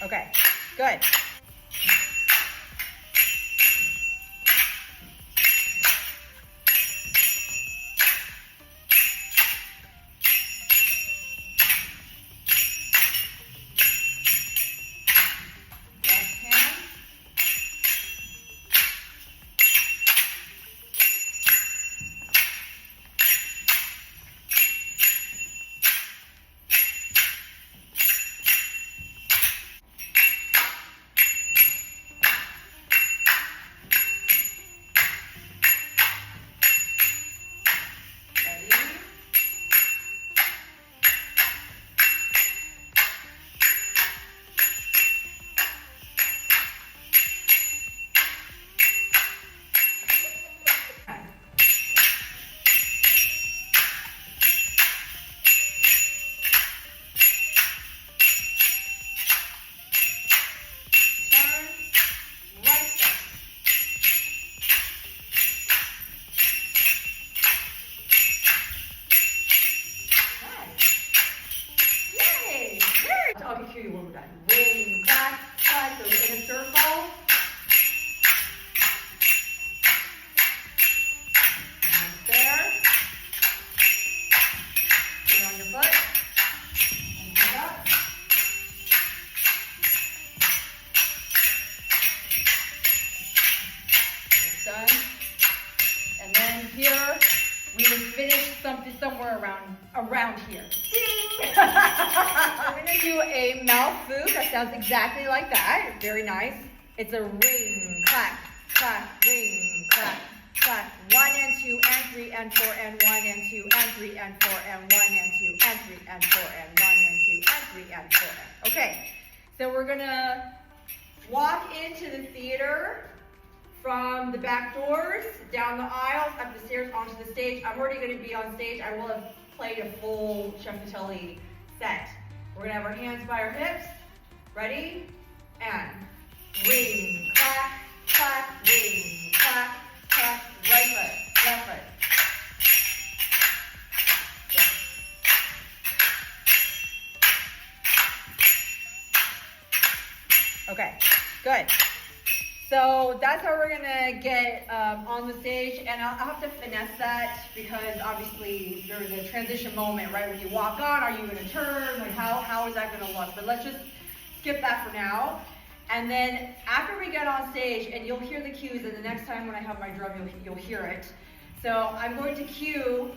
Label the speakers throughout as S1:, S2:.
S1: Okay, good. I'll cue you when we're done. Ring, clap, clap, so in a circle. And there. Put it on your foot. And pick up. It's done. And then here, we would finish something somewhere around here. We're gonna do a mouth food that sounds exactly like that. Very nice. It's a ring, clap, clap, ring, clap, clap. 1 and 2 and 3 and 4 and 1 and 2 and 3 and 4 and 1 and 2 and 3 and 4 and 1 and 2 and 3 and 4. Okay, so we're gonna walk into the theater from the back doors, down the aisles, up the stairs, onto the stage. I'm already gonna be on stage. I will have played a full Chef Vitelli set. We're gonna have our hands by our hips. Ready? And ring, clap, clap, ring, clap, clap, right foot, left foot. Okay, good. So that's how we're gonna get on the stage, and I'll have to finesse that because obviously there's a transition moment, right? When you walk on, are you gonna turn? Like how is that gonna look? But let's just skip that for now. And then after we get on stage, and you'll hear the cues, and the next time when I have my drum, you'll hear it. So I'm going to cue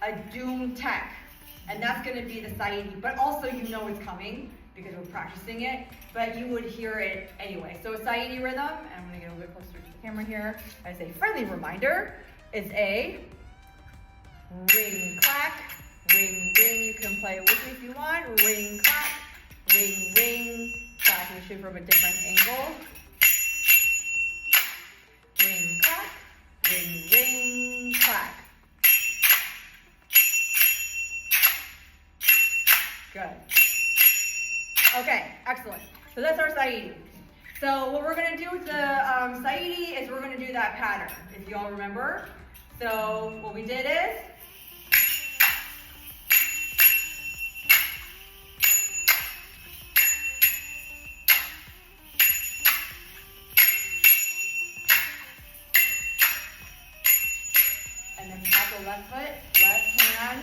S1: a doom tech, and that's gonna be the Saidi, but also you know it's coming because we're practicing it, but you would hear it anyway. So a Saidi rhythm, and I'm gonna get a little bit closer to the camera here. As a friendly reminder, is a ring, clack, ring, ring. You can play it with me if you want. Ring, clack, ring, ring, clack. You shoot from a different angle. Ring, clack, ring, ring, clack. Good. Okay, excellent. So that's our Saidi. So what we're gonna do with the Saidi is we're gonna do that pattern, if you all remember. So what we did is, and then tap the left foot, left hand.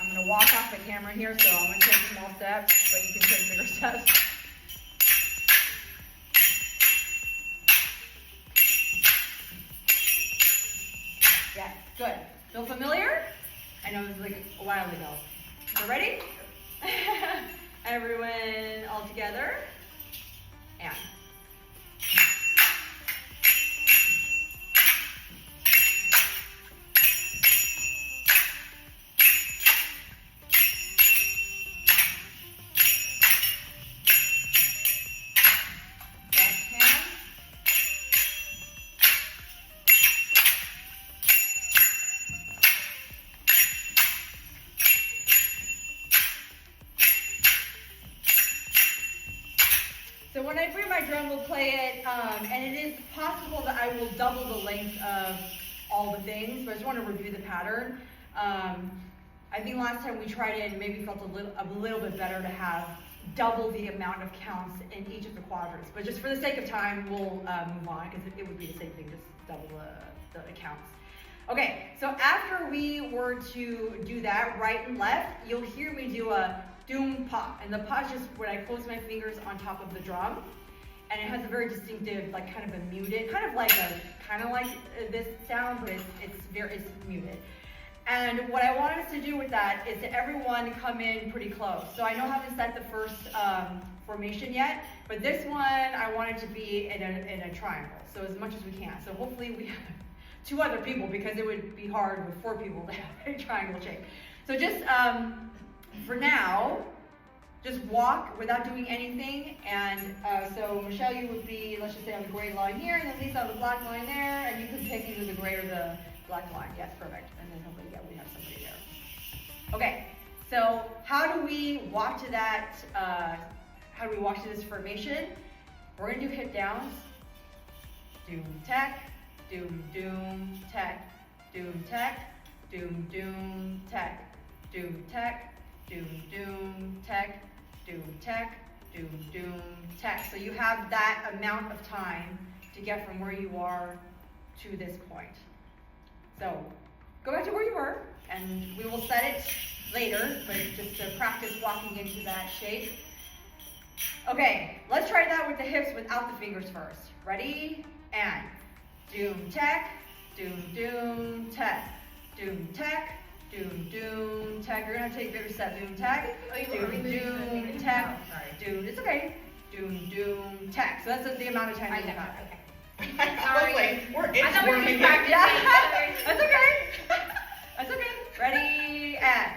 S1: I'm gonna walk off the camera here, so I'm gonna take small steps, but you can take bigger steps. Yeah, good. Feel familiar? I know this is like a while ago. So ready? Everyone all together. And. So when I bring my drum, we'll play it, and it is possible that I will double the length of all the things, but I just want to review the pattern. I think last time we tried it, it maybe felt a little bit better to have double the amount of counts in each of the quadrants. But just for the sake of time, we'll move on because it would be the same thing, just double the counts. Okay, so after we were to do that, right and left, you'll hear me do a doom pa. And the pa is just when I close my fingers on top of the drum. And it has a very distinctive, like kind of a muted, kind of like this sound, but it's muted. And what I want us to do with that is to everyone come in pretty close. So I know I haven't set the first formation yet, but this one I want it to be in a triangle, so as much as we can. So hopefully we have 2 other people, because it would be hard with 4 people to have a triangle shape. So just for now, just walk without doing anything. And so Michelle, you would be, let's just say, on the gray line here, and then Lisa on the black line there, and you could pick either the gray or the black line. Yes, perfect. And then hopefully, yeah, we have somebody there. Okay, so how do we walk to that, how do we walk to this formation? We're gonna do hit downs. Doom, tech, doom, doom, tech, doom, tech, doom, doom, tech, doom, tech, doom, doom, tech, doom, tech, doom, doom, tech. So you have that amount of time to get from where you are to this point. So go back to where you were, and we will set it later, but just to practice walking into that shape. Okay, let's try that with the hips without the fingers first. Ready? And doom, tech, doom, doom, tech, doom, tech, doom, doom, tech. You're gonna take a bigger step. Doom, tech, doom, doom, tech, doom. It's okay. Doom, doom, tech. So that's the amount of time you have.
S2: Okay. Sorry. We're
S1: warming up. Yeah, that's okay. That's okay. Ready? And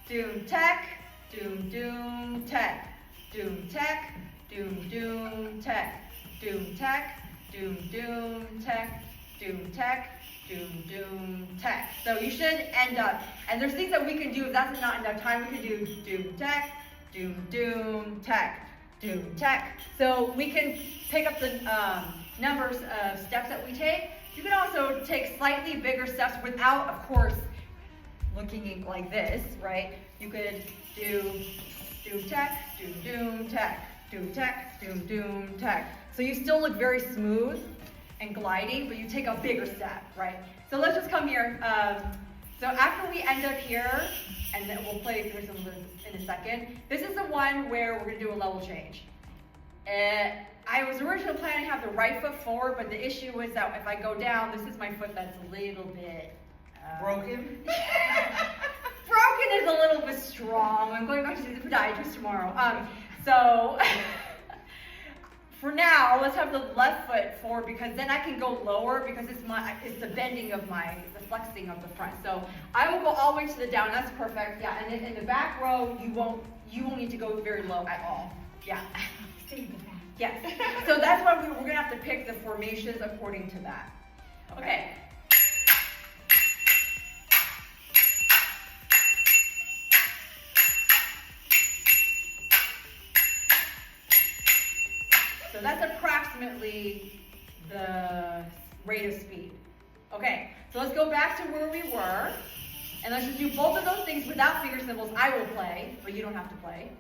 S1: doom, tech, doom, doom, tech, doom, tech, doom, doom, tech, doom, tech, doom, doom, tech, doom, tech, doom, doom, tech. So you should end up, and there's things that we can do if that's not enough time. We can do doom, tech, doom, doom, tech, doom, tech. So we can pick up the numbers of steps that we take. You can also take slightly bigger steps without, of course, looking like this, right? You could do doom, tech, doom, doom, tech, doom, tech, doom, doom, tech. So you still look very smooth and gliding, but you take a bigger step, right? So let's just come here. So after we end up here, and then we'll play through some of this in a second, this is the one where we're gonna do a level change. I was originally planning to have the right foot forward, but the issue was that if I go down, this is my foot that's a little bit...
S2: broken?
S1: Broken is a little bit strong. I'm going back to see the podiatrist tomorrow. So for now, let's have the left foot forward, because then I can go lower, because it's the bending of the flexing of the front. So I will go all the way to the down. That's perfect. Yeah, and then in the back row, you won't need to go very low at all. Yeah.
S3: Stay in the back.
S1: Yes. So that's why we're gonna have to pick the formations according to that. Okay. So that's approximately the rate of speed. Okay, so let's go back to where we were, and let's just do both of those things without finger cymbals. I will play, but you don't have to play.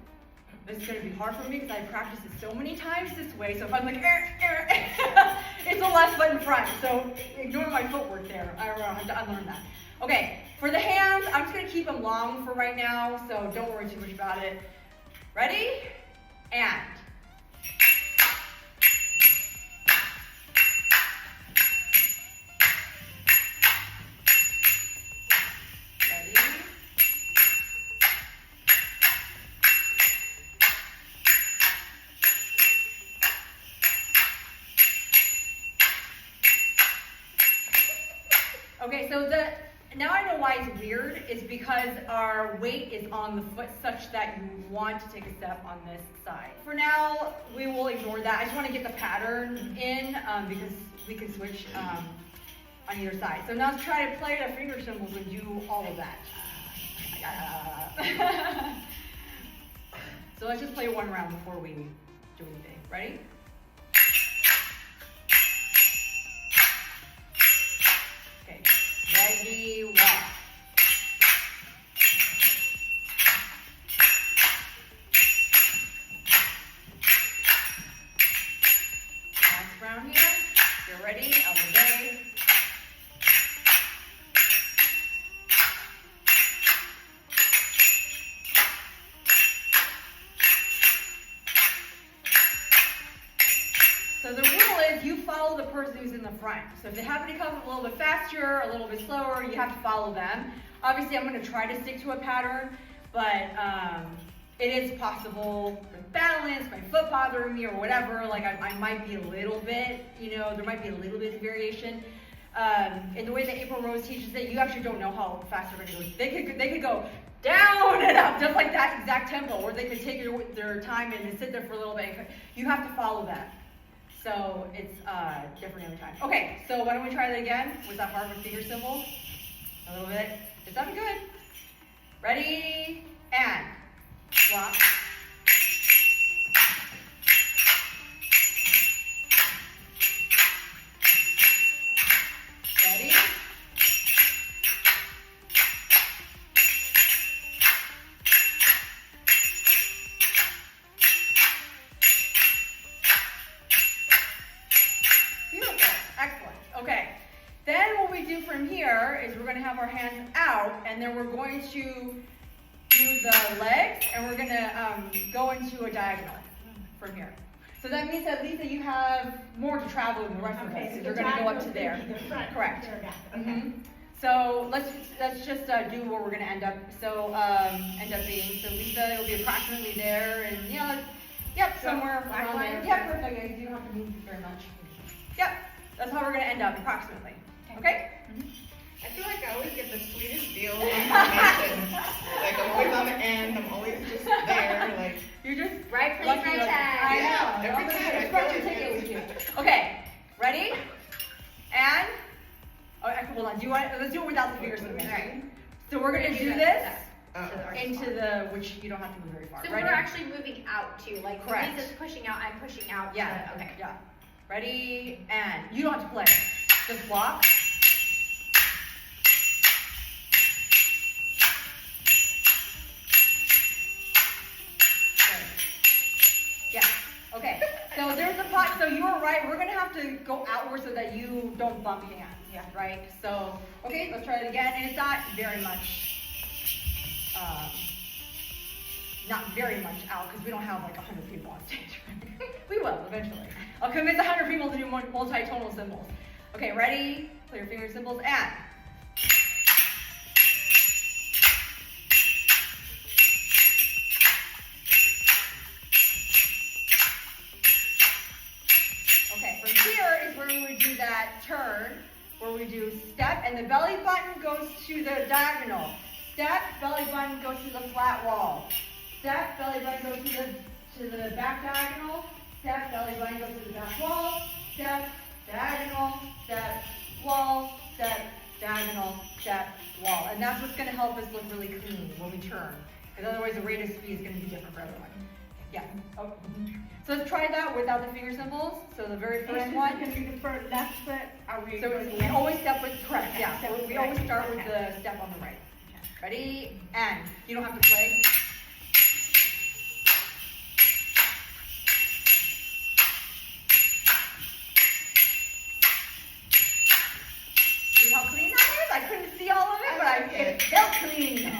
S1: This is going to be hard for me because I've practiced it so many times this way, so if I'm like, it's the left foot in front, so ignore my footwork there. I have to unlearn that. Okay, for the hands, I'm just going to keep them long for right now, so don't worry too much about it. Ready? And... Okay, so now I know why it's weird. It's because our weight is on the foot such that you want to take a step on this side. For now, we will ignore that. I just want to get the pattern in because we can switch on either side. So now let's try to play the finger cymbals and do all of that. So let's just play one round before we do anything. Ready? Ready, walk. follow the person who's in the front. So if they happen to come a little bit faster, a little bit slower, you have to follow them. Obviously, I'm going to try to stick to a pattern, but it is possible with balance, my foot bothering me or whatever, like I might be a little bit, there might be a little bit of variation. In the way that April Rose teaches it, you actually don't know how fast they're going to go. They could go down and up, just like that exact tempo, or they could take their time and sit there for a little bit. You have to follow that. So it's different every time. Okay, so why don't we try that again with that harp and finger cymbal? A little bit. It sounded good. Ready, and swap. Ready? Beautiful. Excellent. Okay. Then what we do from here is we're going to have our hands out, and then we're going to do the legs, and we're going to go into a diagonal from here. So that means that Lisa, you have more to travel than the rest of us, because you're going to go up to there. Correct.
S2: Okay.
S1: So let's just do where we're going to end up. So end up being. So Lisa, it'll be approximately there, and yep, somewhere around there. Yep, perfect. Guys, you don't have to move very much. Yep, that's how we're going to end up approximately. Okay?
S2: I feel like I always get the sweetest deal of information. Like I'm always on the end. I'm always just there. Like
S1: you're just
S3: right place,
S1: lucky
S3: right
S1: like,
S3: time.
S1: I
S2: Yeah,
S1: know.
S2: every
S1: I'm
S2: time
S1: gonna
S2: I
S1: scratch
S2: feel
S1: your
S2: like
S1: ticket
S2: it.
S1: with you. Okay, ready? And hold on. Let's do it without the fingers in the middle.
S3: Right.
S1: So we're gonna do this
S2: Uh-oh.
S1: into the which you don't have to move very far.
S3: So
S1: Ready?
S3: we're actually moving out too, like
S1: Correct.
S3: Lisa's pushing out, I'm pushing out.
S1: Yeah.
S3: Okay.
S1: Yeah. Ready? And you don't have to play. Just block. Yeah. Okay. So there's a pot. So you're right. We're gonna have to go outward so that you don't bump hands. Yeah. Right. So okay, let's try it again. And it's not very much. Not very much out because we don't have like 100 people on stage. We will eventually. I'll convince 100 people to do multi-tonal cymbals. Okay, ready? Play your finger cymbals and. Okay, from here is where we would do that turn, where we do step, and the belly button goes to the diagonal. Step, belly button goes to the flat wall. Step, belly button goes to the back diagonal. Step, belly button goes to the back wall. Step, diagonal, step, wall, step, diagonal, step, wall. And that's what's going to help us look really clean when we turn. Because otherwise the rate of speed is going to be different for everyone. Yeah. Oh. So let's try that without the finger cymbals. So the very first one.
S4: Can we defer left foot? Are we
S1: So
S4: going
S1: we
S4: left?
S1: always step with, correct,
S4: Okay,
S1: yeah.
S4: step with
S1: We
S4: the
S1: always
S4: right.
S1: start with
S4: Okay.
S1: the step on the right. Ready? And you don't have to play. See how clean that is? I couldn't see all of it, but it felt clean.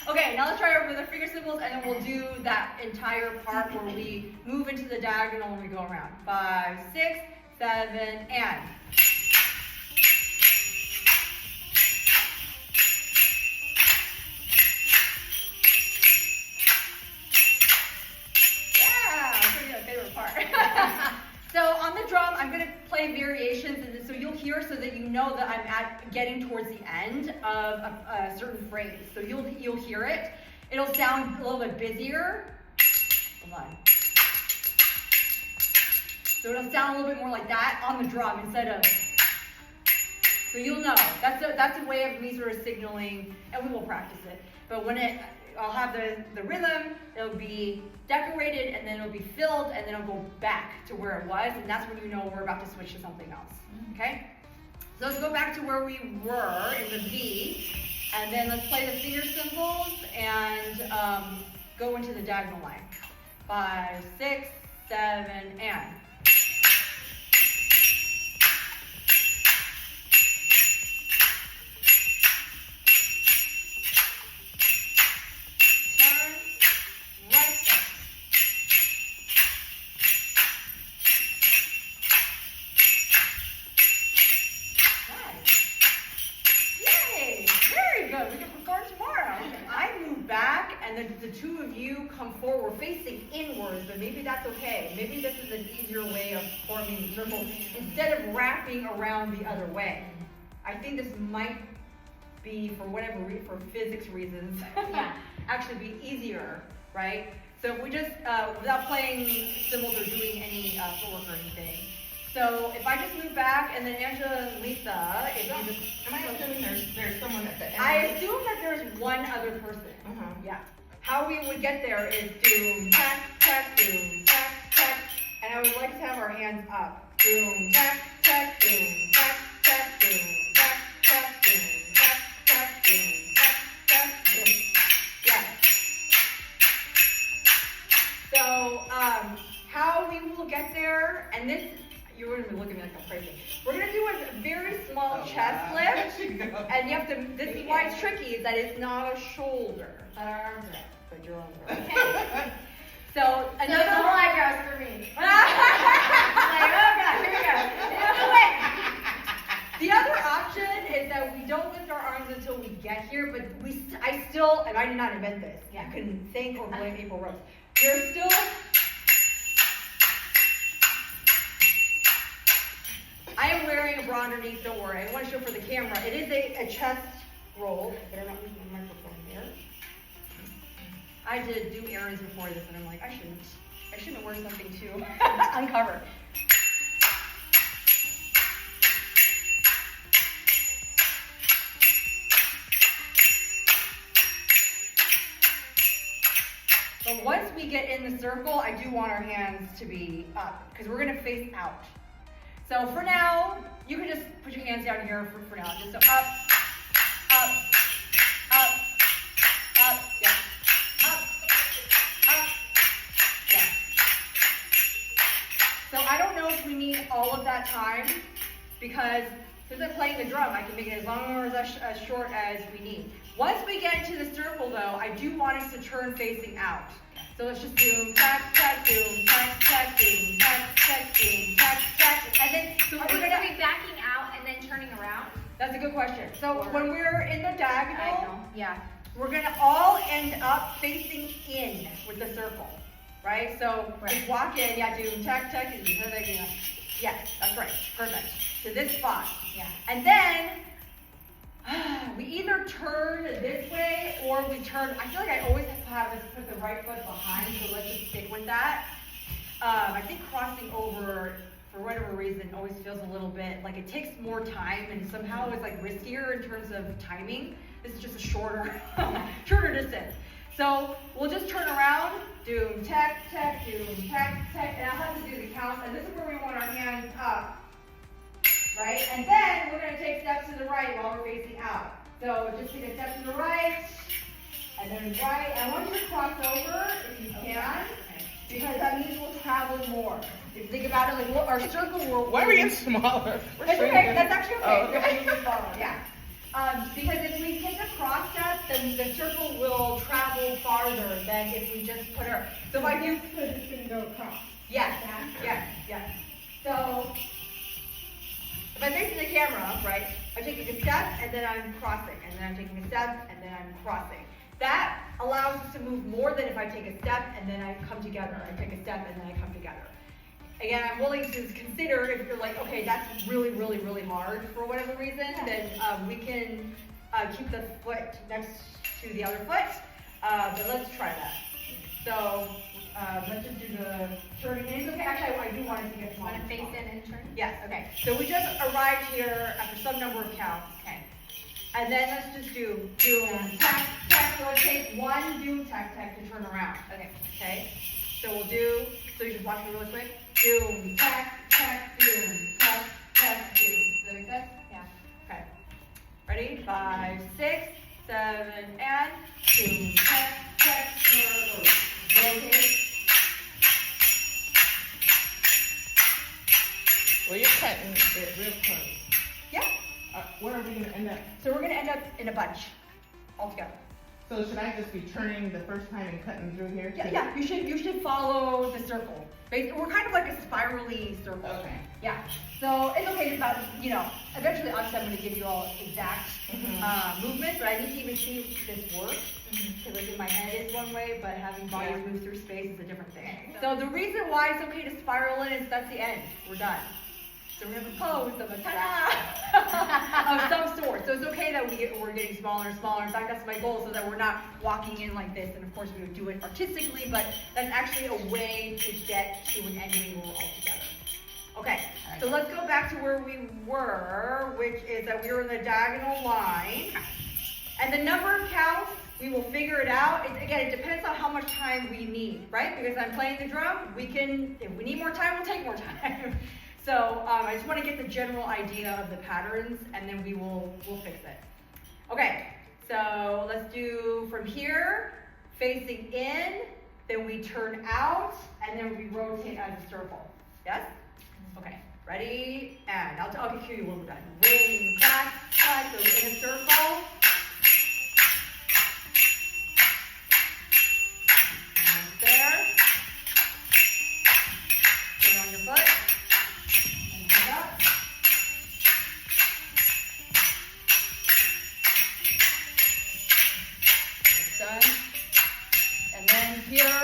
S1: Okay, now let's try it with our finger cymbals, and then we'll do that entire part where we move into the diagonal when we go around. 5, 6, 7, and. So on the drum, I'm going to play variations, and so you'll hear so that you know that I'm getting towards the end of a certain phrase. So you'll hear it. It'll sound a little bit busier. Hold on. So it'll sound a little bit more like that on the drum instead of. So you'll know. That's a way of me sort of signaling, and we will practice it. But when I'll have the rhythm, it'll be decorated, and then it'll be filled, and then it'll go back to where it was, and that's when you know we're about to switch to something else, okay? So let's go back to where we were in the V, and then let's play the finger cymbals and go into the diagonal line. 5, 6, 7, and. and the two of you come forward facing inwards, but maybe that's okay. Maybe this is an easier way of forming the circle instead of wrapping around the other way. I think this might be, for whatever for physics reasons, actually be easier, right? So if we just, without playing cymbals or doing any footwork or anything. So if I just move back, and then Angela and Lisa, if you just...
S2: Am I assuming there's someone at the end?
S1: I assume that there's one other person. Yeah. How we would get there is doom, tack, tack, doom, tack, tack. And I would like to have our hands up. Doom, tack, tack, doom, tack, tack, doom, tack, tack, doom, tack, tack, doom, tack, tack, doom. Yeah. So, how we will get there, and this, you're going to be looking at me like I'm crazy. We're going to do a very small chest lift, and you have to, this is why it's tricky, is that it's not a shoulder, that our arms are up, but your arms are up. So, another
S3: no eyebrows for me.
S1: Like, oh god, here we go. The other option is that we don't lift our arms until we get here, but I still, and I did not invent this, you can thank or blame April Rose. You're still, I am wearing a bra underneath, don't worry. I want to show for the camera. It is a chest roll. I better not use my microphone here. I did do errands before this, and I'm like, I shouldn't wear something too uncovered. But once we get in the circle, I do want our hands to be up, because we're going to face out. So for now, you can just put your hands down here for now. Just so up, up, up, up, yeah. Up, up, yeah. So I don't know if we need all of that time, because since I'm playing the drum, I can make it as long or as short as we need. Once we get into the circle though, I do want us to turn facing out. So let's just do tack, tack, doom, tack, tack, doom, tack, tack, doom, tack, tack. And then, so
S3: Are we going to be backing out and then turning around?
S1: that's a good question. So when we're in the diagonal,
S3: Yeah.
S1: we're gonna all end up facing in with the circle, right? So just walk in, doom, tack, tack, doom, tack, tack, doom. Yes, that's right, perfect. To this spot.
S3: Yeah.
S1: And then, we either turn this way or we turn, I feel like I always have us put the right foot behind, so let's just stick with that. I think crossing over, for whatever reason, always feels a little bit like it takes more time and somehow it's like riskier in terms of timing. This is just a shorter, shorter distance. So we'll just turn around, doom, tack, tack, doom, tack, tack, and I'll have to do the count, and this is where we want our hands up. Right? And then we're going to take steps to the right while we're facing out. So just take a step to the right, and then right. I want you to cross over if you can, because that means we'll travel more. If you think about it, like our circle will...
S2: Why are we getting smaller?
S1: That's okay. That's actually okay.
S2: Oh, okay.
S1: Yeah. Because if we take a cross step, then the circle will travel farther than if we just put our... So if I do...
S4: It's gonna go across.
S1: Yes, yes, yes. So... if I'm facing the camera, right, I'm taking a step, and then I'm crossing, and then I'm taking a step, and then I'm crossing. That allows us to move more than if I take a step, and then I come together. I take a step, and then I come together. Again, I'm willing to consider if you're like, okay, that's really, really, really hard for whatever reason, then we can keep the foot next to the other foot, but let's try that. So, let's just do the turning. And it's okay, actually, I do want it to get smaller.
S3: Want to face in and turn?
S1: Yes, okay. So we just arrived here after some number of counts.
S3: Okay.
S1: And then let's just do doom, tack, tack. So it takes one doom, tack, tack to turn around.
S3: Okay.
S1: Okay? So we'll do, so you just watch me really quick. Doom, tack, tack, doom, tack, tack, doom. Does that make sense?
S3: Yeah.
S1: Okay. Ready? 5, 6, 7, and doom, tack, tack, turn, rotate.
S2: Well, you're cutting it real close.
S1: Yeah.
S2: Where are we going to end up?
S1: So we're going to end up in a bunch all together.
S2: So should I just be turning the first time and cutting through here?
S1: Yeah, you should follow the circle. We're kind of like a spirally circle.
S2: Okay.
S1: Yeah. So it's okay to about, eventually obviously I'm going to give you all exact movements, but I need to even see this work. Because like in my head is one way, but having bodies move through space is a different thing. So the reason why it's okay to spiral in is that's the end. We're done. So we have a pose of a ta-da of some sort. So it's okay that we're getting smaller and smaller. In fact, that's my goal, so that we're not walking in like this. And of course, we would do it artistically, but that's actually a way to get to an ending rule altogether. Okay, so let's go back to where we were, which is that we were in the diagonal line. And the number of counts, we will figure it out. Again, it depends on how much time we need, right? Because I'm playing the drum, if we need more time, we'll take more time. So I just want to get the general idea of the patterns, and then we'll fix it. Okay, so let's do from here, facing in, then we turn out, and then we rotate as a circle. Yes? Okay, ready? And I'll cue you when we're done. Ring, clack, clack, so in a circle. And there. Put on your foot. And pick up. It's done. And then here,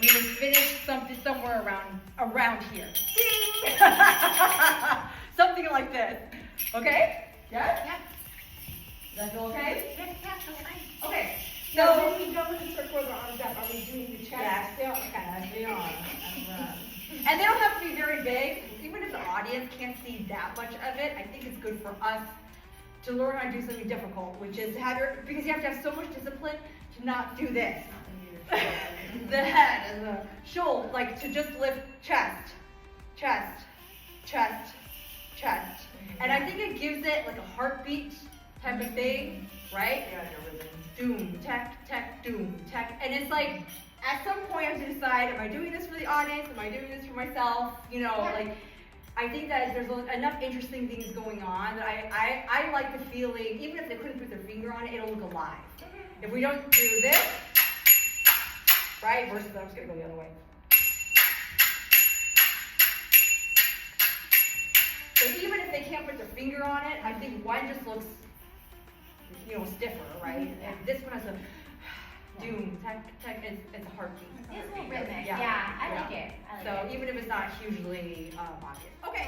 S1: we would finish something somewhere around here. Something like this. Okay? Yes?
S3: Yep.
S1: Does that feel okay?
S3: Yes, that's fine.
S1: Okay.
S4: Now,
S1: So,
S4: when we go in the circle with our arms up, are we doing the chest?
S1: yeah, still, okay, they are. And they don't have to be very big. Even if the audience can't see that much of it, I think it's good for us to learn how to do something difficult, which is because you have to have so much discipline to not do this. The head and the shoulder, like to just lift chest, chest, chest, chest. And I think it gives it like a heartbeat type of thing, right?
S2: Yeah, your rhythm.
S1: Doom, tech, tech, doom, tech. And it's like, at some point I have to decide, am I doing this for the audience? Am I doing this for myself? Like, I think that there's enough interesting things going on that I like the feeling, even if they couldn't put their finger on it, it'll look alive. If we don't do this, right, versus I'm just gonna go the other way. So even if they can't put their finger on it, I think one just looks, stiffer, right? And this one has a doom, tech, it's a heartbeat.
S3: It's a little rhythmic.
S1: Yeah.
S3: Yeah, I like it.
S1: So even if it's not hugely obvious. Okay.